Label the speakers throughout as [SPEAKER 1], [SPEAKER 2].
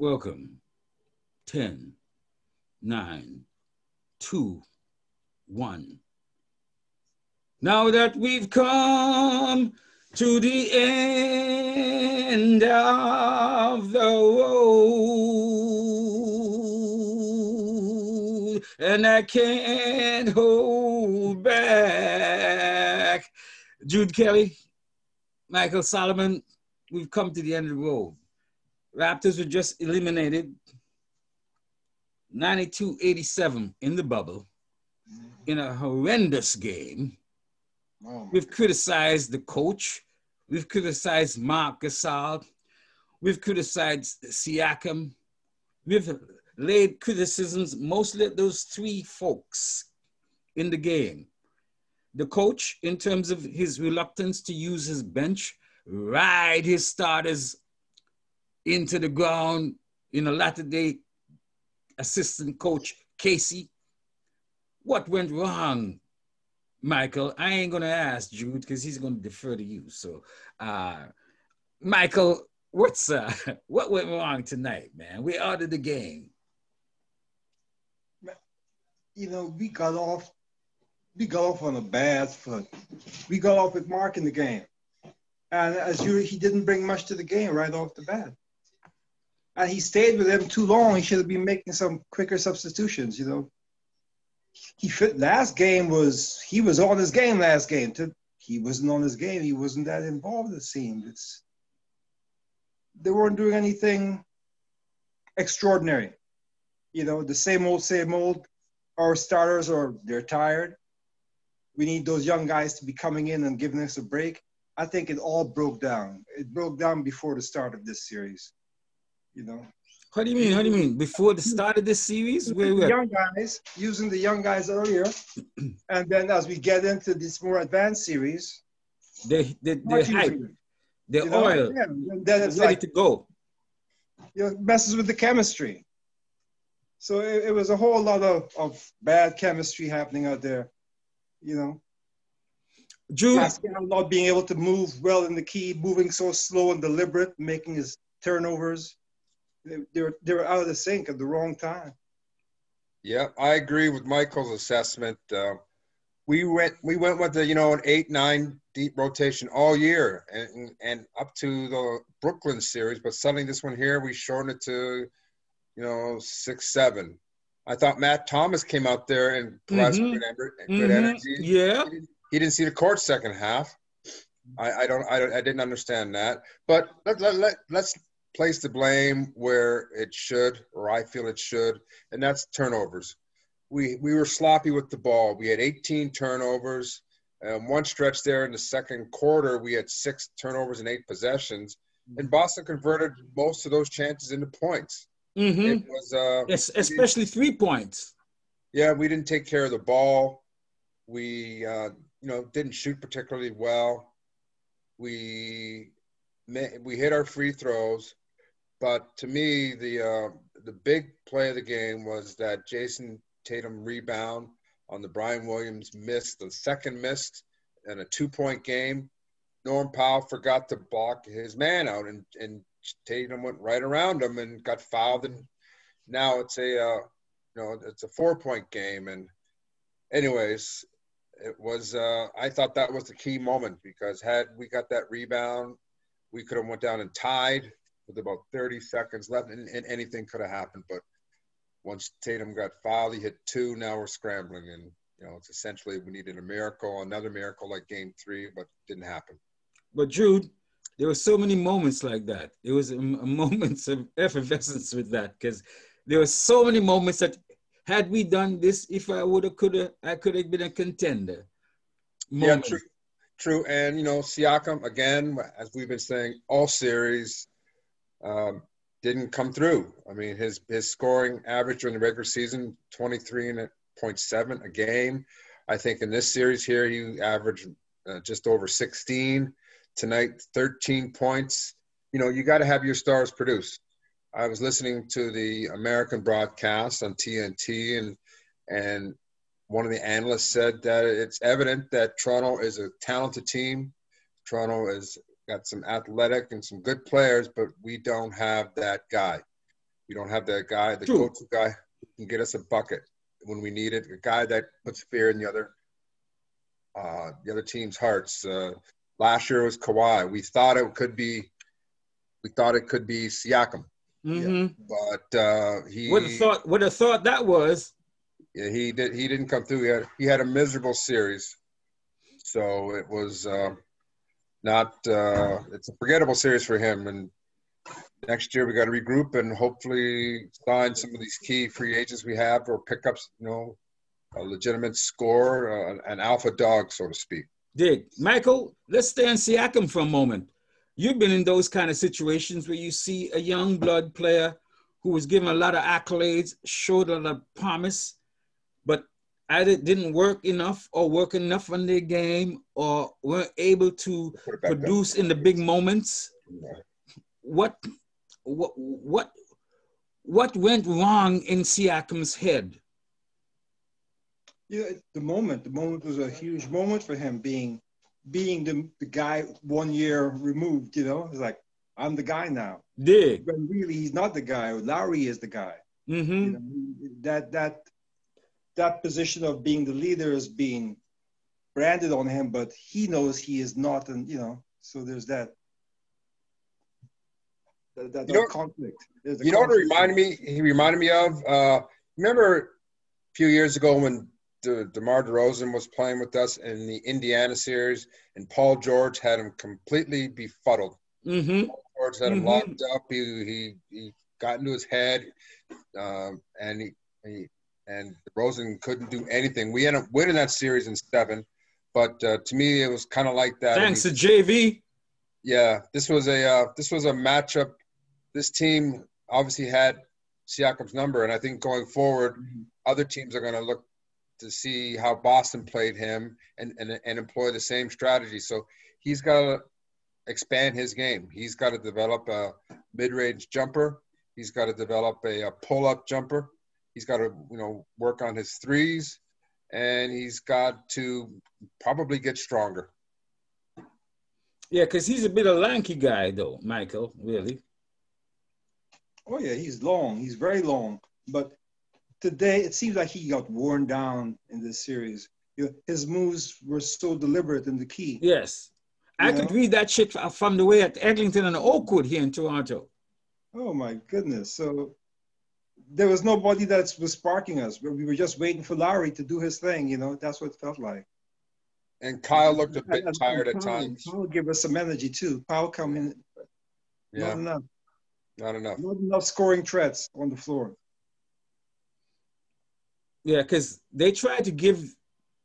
[SPEAKER 1] Welcome. 10, 9, 2, 1. Now that we've come to the end of the road, and I can't hold back. Jude Kelly, Michael Solomon, we've come to the end of the road. Raptors were just eliminated 92-87 in the bubble in a horrendous game. We've criticized the coach. We've criticized Marc Gasol. We've criticized Siakam. We've laid criticisms mostly at those three folks in the game. The coach, in terms of his reluctance to use his bench, ride his starters into the ground in a latter-day assistant coach, Casey. What went wrong, Michael? I ain't going to ask Jude because he's going to defer to you. So, Michael, what went wrong tonight, man? We're out of the game.
[SPEAKER 2] You know, we got off on a bad foot. We got off with Marc in the game. And as usual, he didn't bring much to the game right off the bat. And he stayed with them too long. He should have been making some quicker substitutions, you know. He was on his game last game. He wasn't on his game. He wasn't that involved, it seemed. They weren't doing anything extraordinary. You know, the same old. Our starters they're tired. We need those young guys to be coming in and giving us a break. I think it all broke down. It broke down before the start of this series. You know.
[SPEAKER 1] How do you mean? Before the start of this series?
[SPEAKER 2] Using the young guys earlier. And then as we get into this more advanced series,
[SPEAKER 1] they're hype. They're oil.
[SPEAKER 2] Yeah. Then it's
[SPEAKER 1] ready to go.
[SPEAKER 2] You know, it messes with the chemistry. So it was a whole lot of bad chemistry happening out there, you know.
[SPEAKER 1] Jude,
[SPEAKER 2] not being able to move well in the key, moving so slow and deliberate, making his turnovers. They were out of the sync at the wrong time.
[SPEAKER 3] Yeah, I agree with Michael's assessment. We went with an 8-9 deep rotation all year and up to the Brooklyn series, but suddenly this one here we shortened it to 6-7. I thought Matt Thomas came out there and provided good energy.
[SPEAKER 1] Yeah,
[SPEAKER 3] he didn't see the court second half. I didn't understand that. But let's place the blame where it should, or I feel it should, and that's turnovers. We were sloppy with the ball. We had 18 turnovers. One stretch there in the second quarter, we had 6 turnovers in 8 possessions, and Boston converted most of those chances into points. It was
[SPEAKER 1] especially 3 points.
[SPEAKER 3] Yeah, we didn't take care of the ball. We didn't shoot particularly well. We hit our free throws. But to me, the big play of the game was that Jason Tatum rebound on the Brian Williams miss, the second missed, and a 2-point game. Norm Powell forgot to block his man out, and Tatum went right around him and got fouled. And now it's a 4-point game. And anyways, it was. I thought that was the key moment because had we got that rebound, we could have went down and tied with about 30 seconds left, and anything could have happened. But once Tatum got fouled, he hit 2. Now we're scrambling, and it's essentially we needed another miracle like Game 3, but it didn't happen.
[SPEAKER 1] But Jude, there were so many moments like that. There was moments of effervescence with that because there were so many moments that had we done this, if I could have been a contender. Moments.
[SPEAKER 3] Yeah, true. And Siakam again, as we've been saying all series. Didn't come through. I mean, his scoring average during the regular season, 23.7 a game. I think in this series here, he averaged just over 16. Tonight, 13 points. You got to have your stars produce. I was listening to the American broadcast on TNT, and one of the analysts said that it's evident that Toronto is a talented team. Toronto has got some athletic and some good players, but we don't have that guy. We don't have that guy, the
[SPEAKER 1] True.
[SPEAKER 3] go-to guy who can get us a bucket when we need it. A guy that puts fear in the other team's hearts. Last year was Kawhi. We thought it could be Siakam.
[SPEAKER 1] Mm-hmm.
[SPEAKER 3] But he
[SPEAKER 1] would have thought that was.
[SPEAKER 3] Yeah, he didn't come through. He had a miserable series. So it was it's a forgettable series for him. And next year we got to regroup and hopefully sign some of these key free agents we have or pick up, a legitimate score, an alpha dog, so to speak.
[SPEAKER 1] Dig. Michael, let's stay on Siakam for a moment. You've been in those kind of situations where you see a young blood player who was given a lot of accolades, showed a lot of promise, but either didn't work enough or work enough on their game or weren't able to produce in the big moments. What went wrong in Siakam's head?
[SPEAKER 2] Yeah, the moment was a huge moment for him being the guy 1 year removed, It's like, I'm the guy now.
[SPEAKER 1] Dig.
[SPEAKER 2] But really, he's not the guy. Lowry is the guy.
[SPEAKER 1] Mm-hmm.
[SPEAKER 2] That position of being the leader is being branded on him, but he knows he is not, and so there's that conflict.
[SPEAKER 3] You know what he reminded me of? Remember a few years ago when DeMar DeRozan was playing with us in the Indiana series, and Paul George had him completely befuddled.
[SPEAKER 1] Mm-hmm.
[SPEAKER 3] Paul George had him locked up. He got into his head, and DeRozan couldn't do anything. We ended up winning that series in 7, but to me it was kind of like that.
[SPEAKER 1] Thanks to JV.
[SPEAKER 3] Yeah, this was a matchup. This team obviously had Siakam's number, and I think going forward, other teams are going to look to see how Boston played him and employ the same strategy. So he's got to expand his game. He's got to develop a mid-range jumper. He's got to develop a pull-up jumper. He's got to, work on his threes, and he's got to probably get stronger.
[SPEAKER 1] Yeah, because he's a bit of a lanky guy, though, Michael, really.
[SPEAKER 2] Oh, yeah, he's long. He's very long. But today, it seems like he got worn down in this series. His moves were so deliberate in the key.
[SPEAKER 1] Yes. I could read that shit from the way at Eglinton and Oakwood here in Toronto.
[SPEAKER 2] Oh, my goodness. So there was nobody that was sparking us. We were just waiting for Lowry to do his thing, That's what it felt like.
[SPEAKER 3] And Kyle looked a bit tired at times.
[SPEAKER 2] Kyle gave us some energy, too. Kyle come in.
[SPEAKER 3] Yeah.
[SPEAKER 2] Not enough scoring threats on the floor.
[SPEAKER 1] Yeah, because they tried to give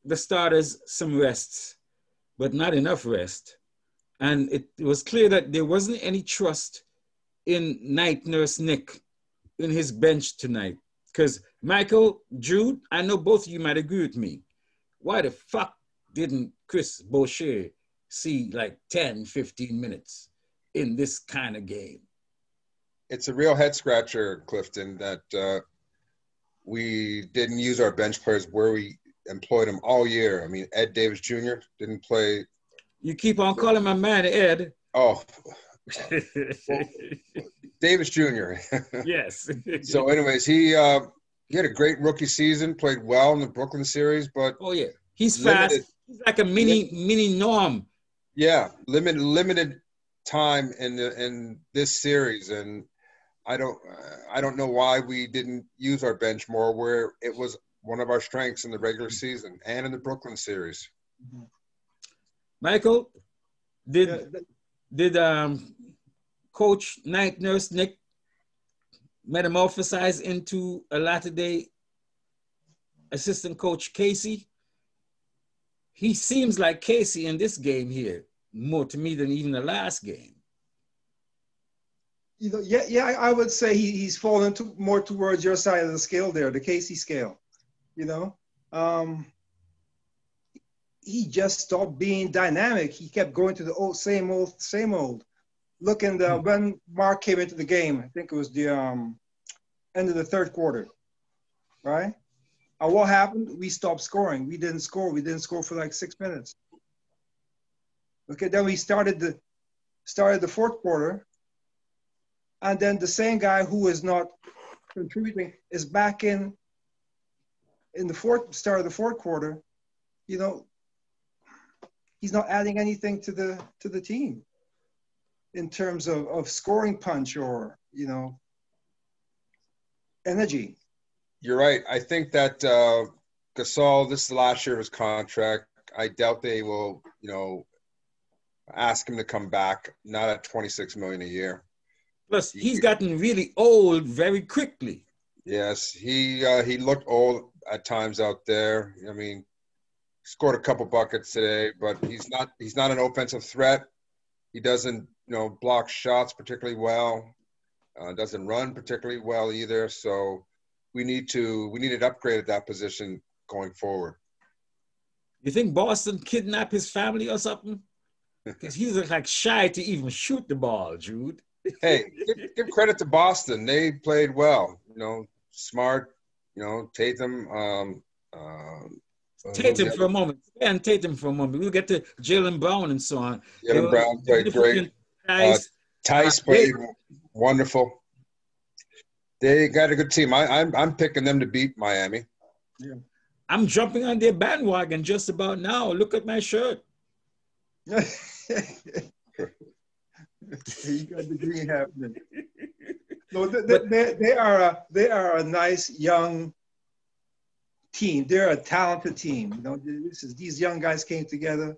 [SPEAKER 1] the starters some rests, but not enough rest. And it was clear that there wasn't any trust in Night Nurse Nick in his bench tonight. Because Michael, Jude, I know both of you might agree with me. Why the fuck didn't Chris Boucher see like 10, 15 minutes in this kind of game?
[SPEAKER 3] It's a real head scratcher, Clifton, that we didn't use our bench players where we employed them all year. I mean, Ed Davis Jr. didn't play. You
[SPEAKER 1] keep on calling my man Ed.
[SPEAKER 3] Oh, Davis Jr.
[SPEAKER 1] Yes.
[SPEAKER 3] So anyways, he had a great rookie season, played well in the Brooklyn series, but
[SPEAKER 1] he's fast. He's like a mini Norm.
[SPEAKER 3] Yeah, limited time in this series, and I don't know why we didn't use our bench more, where it was one of our strengths in the regular season and in the Brooklyn series.
[SPEAKER 1] Michael, did Coach Night Nurse Nick metamorphosize into a latter-day assistant coach Casey? He seems like Casey in this game here, more to me than even the last game.
[SPEAKER 2] I would say he's fallen more towards your side of the scale there, the Casey scale. He just stopped being dynamic. He kept going to the same old. Look, when Marc came into the game, I think it was the end of the third quarter, right? And what happened? We stopped scoring. We didn't score. We didn't score for like 6 minutes. Okay, then we started the fourth quarter. and then the same guy who is not contributing is back in the start of the fourth quarter. You know, he's not adding anything to the team in terms of scoring punch or, you know, energy.
[SPEAKER 3] You're right. I think that Gasol, this is the last year of his contract. I doubt they will, you know, ask him to come back, not at $26 million a year.
[SPEAKER 1] Plus, he's gotten really old very quickly.
[SPEAKER 3] Yes, he looked old at times out there. I mean, scored a couple buckets today, but he's not an offensive threat. He doesn't, you know, block shots particularly well. Doesn't run particularly well either. So we need an upgrade at that position going forward.
[SPEAKER 1] You think Boston kidnapped his family or something? Because he's like shy to even shoot the ball, Jude.
[SPEAKER 3] Hey, give credit to Boston. They played well. You know, smart. You know, Tatum.
[SPEAKER 1] Tatum for a moment. And Tatum for a moment. We'll get to Jaylen Brown and so on.
[SPEAKER 3] Jaylen Brown played great. Tice played wonderful. They got a good team. I'm picking them to beat Miami.
[SPEAKER 2] Yeah.
[SPEAKER 1] I'm jumping on their bandwagon just about now. Look at my shirt.
[SPEAKER 2] You got the green happening. No, they are a nice young team. They're a talented team. You know, these young guys came together.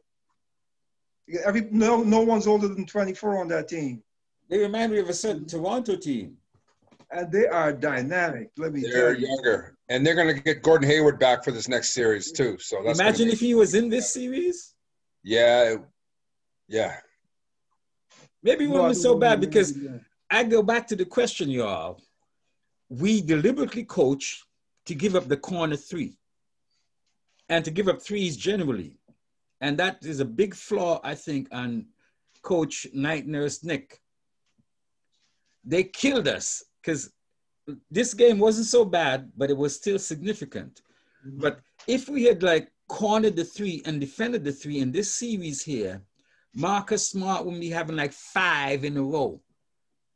[SPEAKER 2] No one's older than 24 on that team.
[SPEAKER 1] They remind me of a certain Toronto team.
[SPEAKER 2] And they are dynamic. Let me tell you.
[SPEAKER 3] They're younger, and they're going to get Gordon Hayward back for this next series too. So that's
[SPEAKER 1] imagine if he was in this series.
[SPEAKER 3] Yeah.
[SPEAKER 1] Maybe it wouldn't be so bad because I go back to the question, y'all. We deliberately coach to give up the corner three and to give up threes generally. And that is a big flaw, I think, on Coach Night Nurse Nick. They killed us because this game wasn't so bad, but it was still significant. Mm-hmm. But if we had like cornered the three and defended the three in this series here, Marcus Smart wouldn't be having like 5 in a row,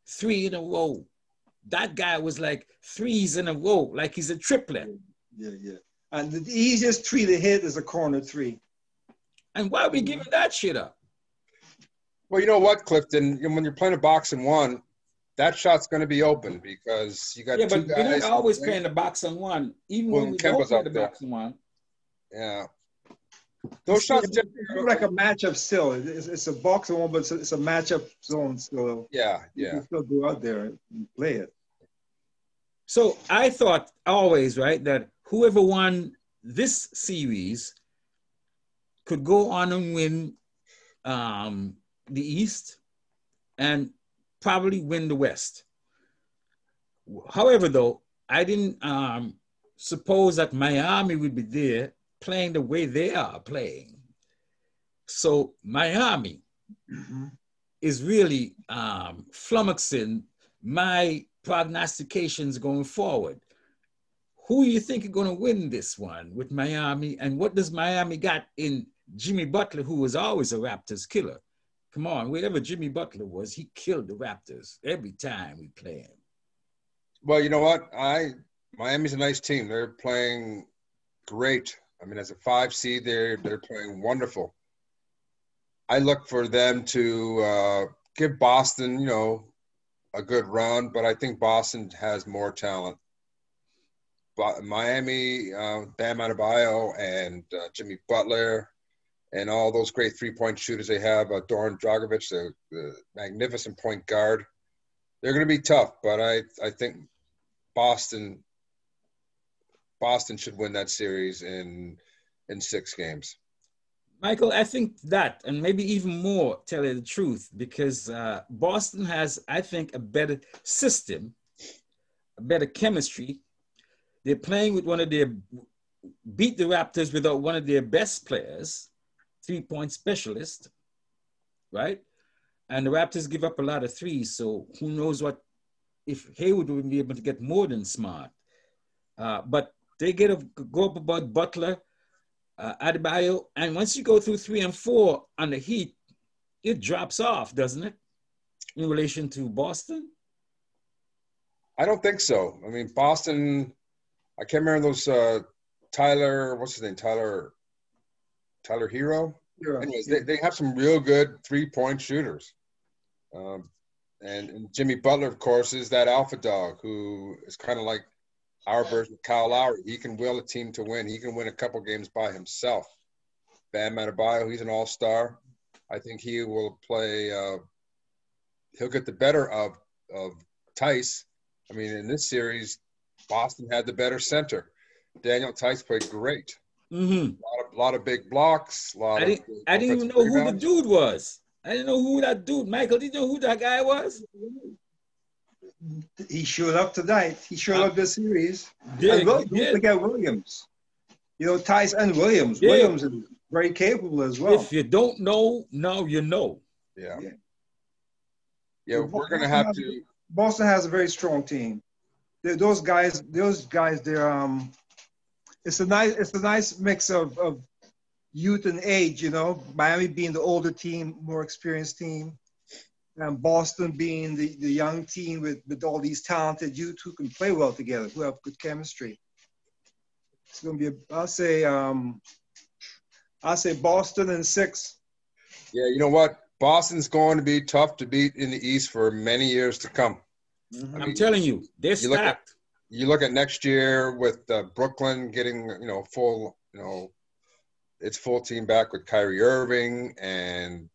[SPEAKER 1] 3 in a row. That guy was like 3s in a row, like he's a triplet.
[SPEAKER 2] Yeah. And the easiest 3 to hit is a corner 3.
[SPEAKER 1] And why are we giving that shit up?
[SPEAKER 3] Well, you know what, Clifton? When you're playing a box and one, that shot's going to be open because you got two guys.
[SPEAKER 1] Yeah, but we're not always playing the box and one, even when we don't play the box and one.
[SPEAKER 3] Yeah. Those shots
[SPEAKER 2] it's like a matchup still. It's a box and one, but it's a matchup zone still.
[SPEAKER 3] Yeah.
[SPEAKER 2] You can still go out there and play it.
[SPEAKER 1] So I thought always, right, that whoever won this series could go on and win the East and probably win the West. However, though, I didn't suppose that Miami would be there playing the way they are playing. So Miami is really flummoxing my prognostications going forward. Who do you think are going to win this one with Miami? And what does Miami got in Jimmy Butler, who was always a Raptors killer? Come on, wherever Jimmy Butler was, he killed the Raptors every time we play him.
[SPEAKER 3] Well, you know what? Miami's a nice team. They're playing great. I mean, as a 5 seed, they're playing wonderful. I look for them to give Boston, you know, a good run, but I think Boston has more talent. But Miami, Bam Adebayo and Jimmy Butler and all those great three-point shooters they have, Doran Dragovic, the magnificent point guard, they're going to be tough, but I think Boston should win that series in 6 games.
[SPEAKER 1] Michael, I think that, and maybe even more, tell you the truth, because Boston has, I think, a better system, a better chemistry. They're playing with beat the Raptors without one of their best players, 3-point specialist, right? And the Raptors give up a lot of threes, so who knows if Hayward would be able to get more than Smart. But they go up about Butler, Adebayo, and once you go through 3 and 4 on the Heat, it drops off, doesn't it, in relation to Boston?
[SPEAKER 3] I don't think so. I mean, Boston, I can't remember those Tyler, what's his name? Tyler Hero?
[SPEAKER 2] Yeah.
[SPEAKER 3] Anyways, they have some real good 3-point shooters. And Jimmy Butler, of course, is that alpha dog who is kind of like our version of Kyle Lowry. He can will a team to win. He can win a couple games by himself. Bam Adebayo, he's an all-star. I think he will play he'll get the better of Tice. I mean, in this series, Boston had the better center. Daniel Tice played great.
[SPEAKER 1] Mm-hmm.
[SPEAKER 3] A lot of big blocks.
[SPEAKER 1] I didn't even know who the dude was. I didn't know who that dude. Michael, did you know who that guy was?
[SPEAKER 2] He showed up tonight. He showed up this series.
[SPEAKER 1] Don't
[SPEAKER 2] forget Williams. You know, Tice and Williams.
[SPEAKER 1] Yeah.
[SPEAKER 2] Williams is very capable as well.
[SPEAKER 1] If you don't know, now you know.
[SPEAKER 3] Yeah, we're going to have to.
[SPEAKER 2] Boston has a very strong team. Those guys, they're it's a nice mix of youth and age, you know. Miami being the older team, more experienced team, and Boston being the young team with all these talented youth who can play well together, who have good chemistry. It's going to be, I'll say Boston in 6.
[SPEAKER 3] Yeah, you know what? Boston's going to be tough to beat in the East for many years to come.
[SPEAKER 1] Mm-hmm. I'm telling you, they're stacked.
[SPEAKER 3] You look at next year with Brooklyn getting, full, its full team back with Kyrie Irving and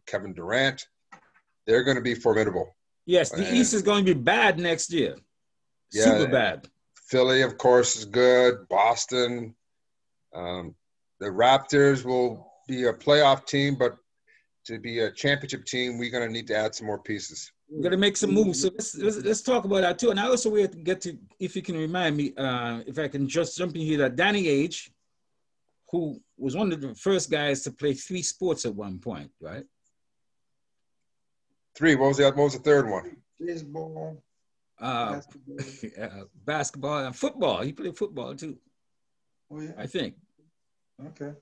[SPEAKER 3] Kevin Durant. They're going to be formidable.
[SPEAKER 1] Yes, the East is going to be bad next year. Yeah, super bad.
[SPEAKER 3] Philly, of course, is good. Boston. The Raptors will be a playoff team, but to be a championship team, we're going to need to add some more pieces.
[SPEAKER 1] We're going to make some moves. So let's talk about that too. And I also want to get to, if you can remind me, if I can just jump in here, that Danny Ainge, who was one of the first guys to play 3 sports at one point, right?
[SPEAKER 3] 3. What was the third one?
[SPEAKER 2] Baseball.
[SPEAKER 1] Basketball and football. He played football too.
[SPEAKER 2] Oh, yeah.
[SPEAKER 1] I think.
[SPEAKER 2] Okay.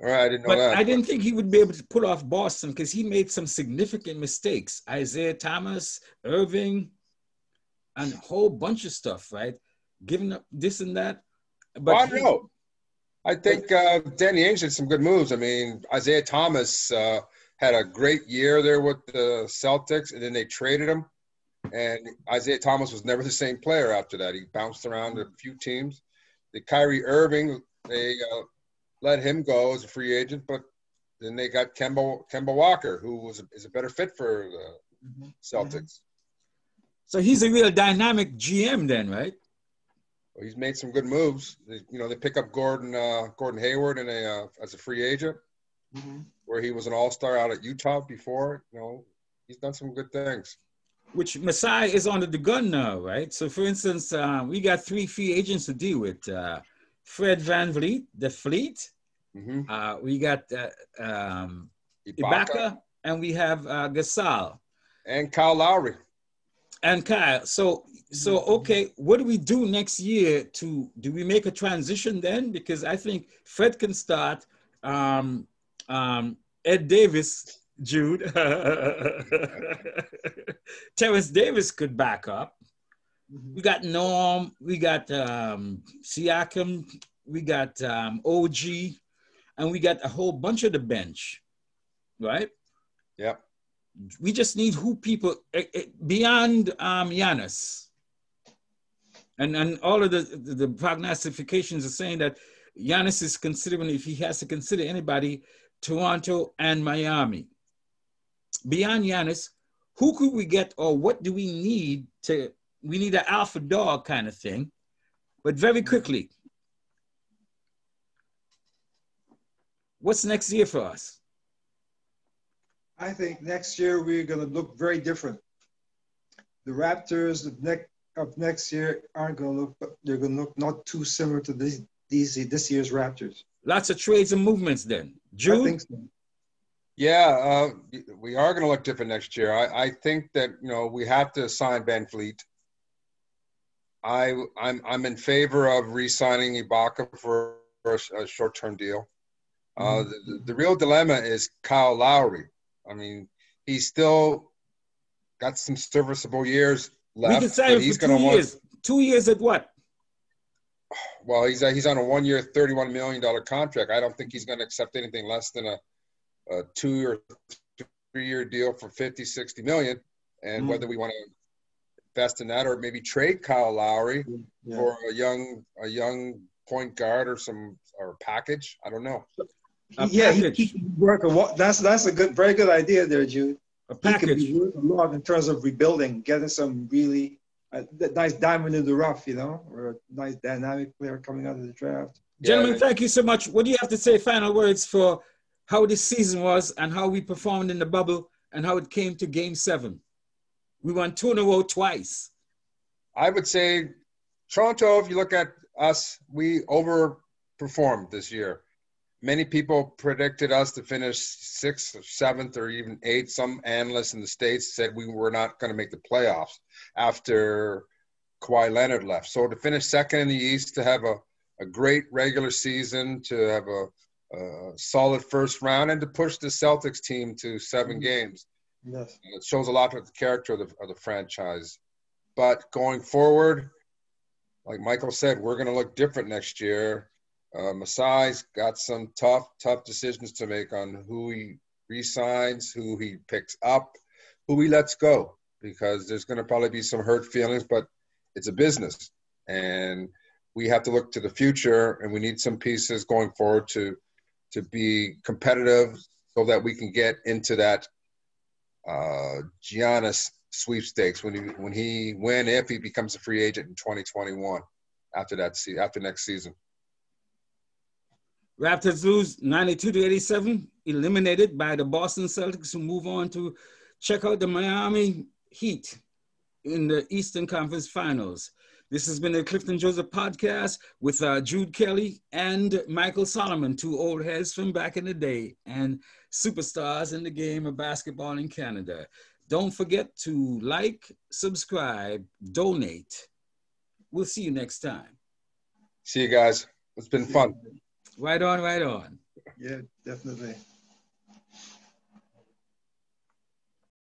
[SPEAKER 3] All right, I didn't know that.
[SPEAKER 1] I didn't think he would be able to pull off Boston because he made some significant mistakes. Isaiah Thomas, Irving, and a whole bunch of stuff, right? Giving up this and that. But
[SPEAKER 3] I don't know. I think Danny Ainge did some good moves. I mean, Isaiah Thomas had a great year there with the Celtics, and then they traded him. And Isaiah Thomas was never the same player after that. He bounced around a few teams. The Kyrie Irving, they let him go as a free agent, but then they got Kemba Walker, who is a better fit for the Celtics.
[SPEAKER 1] So he's a real dynamic GM then, right?
[SPEAKER 3] Well, he's made some good moves. They pick up Gordon Hayward as a free agent, where he was an all-star out at Utah before. He's done some good things.
[SPEAKER 1] Which Masai is under the gun now, right? So, for instance, we got 3 free agents to deal with. Fred VanVleet, the Fleet. We got Ibaka, and we have Gasol.
[SPEAKER 3] And Kyle Lowry.
[SPEAKER 1] And Kyle. So okay, what do we do next year? Do we make a transition then? Because I think Fred can start. Ed Davis, Jude. Terrence Davis could back up. We got Norm. We got Siakam. We got OG. And we got a whole bunch of the bench, right?
[SPEAKER 3] Yep.
[SPEAKER 1] We just need people beyond Giannis. And all of the prognostications are saying that Giannis is considering, if he has to consider anybody, Toronto and Miami. Beyond Giannis, who could we get, or what do we need we need an alpha dog kind of thing, but very quickly. What's next year for us?
[SPEAKER 2] I think next year we're going to look very different. The Raptors of next year aren't going to look, but they're going to look not too similar to this year's Raptors.
[SPEAKER 1] Lots of trades and movements then. Jude?
[SPEAKER 2] I think so.
[SPEAKER 3] Yeah, we are going to look different next year. I think that, we have to sign VanVleet. I'm in favor of re-signing Ibaka for a short-term deal. The real dilemma is Kyle Lowry. I mean, he's still got some serviceable years
[SPEAKER 1] We can
[SPEAKER 3] left.
[SPEAKER 1] sign him for 2 years. 2 years at what?
[SPEAKER 3] Well, he's on a 1 year, $31 million contract. I don't think he's going to accept anything less than a 2 or 3 year deal for 50, 60 million. And whether we want to invest in that or maybe trade Kyle Lowry for a young point guard or a package, I don't know.
[SPEAKER 2] He can work that's a very good idea there, Jude.
[SPEAKER 1] A package.
[SPEAKER 2] He could be worth a lot in terms of rebuilding, getting some really nice diamond in the rough, or a nice dynamic player coming out of the draft.
[SPEAKER 1] Gentlemen, thank you so much. What do you have to say, final words, for how this season was and how we performed in the bubble and how it came to Game 7? We won 2 in a row twice.
[SPEAKER 3] I would say Toronto, if you look at us, we overperformed this year. Many people predicted us to finish 6th or 7th or even 8th. Some analysts in the States said we were not going to make the playoffs after Kawhi Leonard left. So to finish 2nd in the East, to have a great regular season, to have a solid first round, and to push the Celtics team to 7 games.
[SPEAKER 2] Yes.
[SPEAKER 3] It shows a lot of the character of the franchise. But going forward, like Michael said, we're going to look different next year. Masai's got some tough decisions to make on who he re-signs, who he picks up, who he lets go, because there's going to probably be some hurt feelings, but it's a business. And we have to look to the future, and we need some pieces going forward to be competitive so that we can get into that Giannis sweepstakes if he becomes a free agent in 2021 after next season.
[SPEAKER 1] Raptors lose 92-87, eliminated by the Boston Celtics, who move on to check out the Miami Heat in the Eastern Conference Finals. This has been the Clifton Joseph podcast with Jude Kelly and Michael Solomon, 2 old heads from back in the day and superstars in the game of basketball in Canada. Don't forget to like, subscribe, donate. We'll see you next time.
[SPEAKER 3] See you guys. It's been fun.
[SPEAKER 1] Right on, right on.
[SPEAKER 2] Yeah, definitely.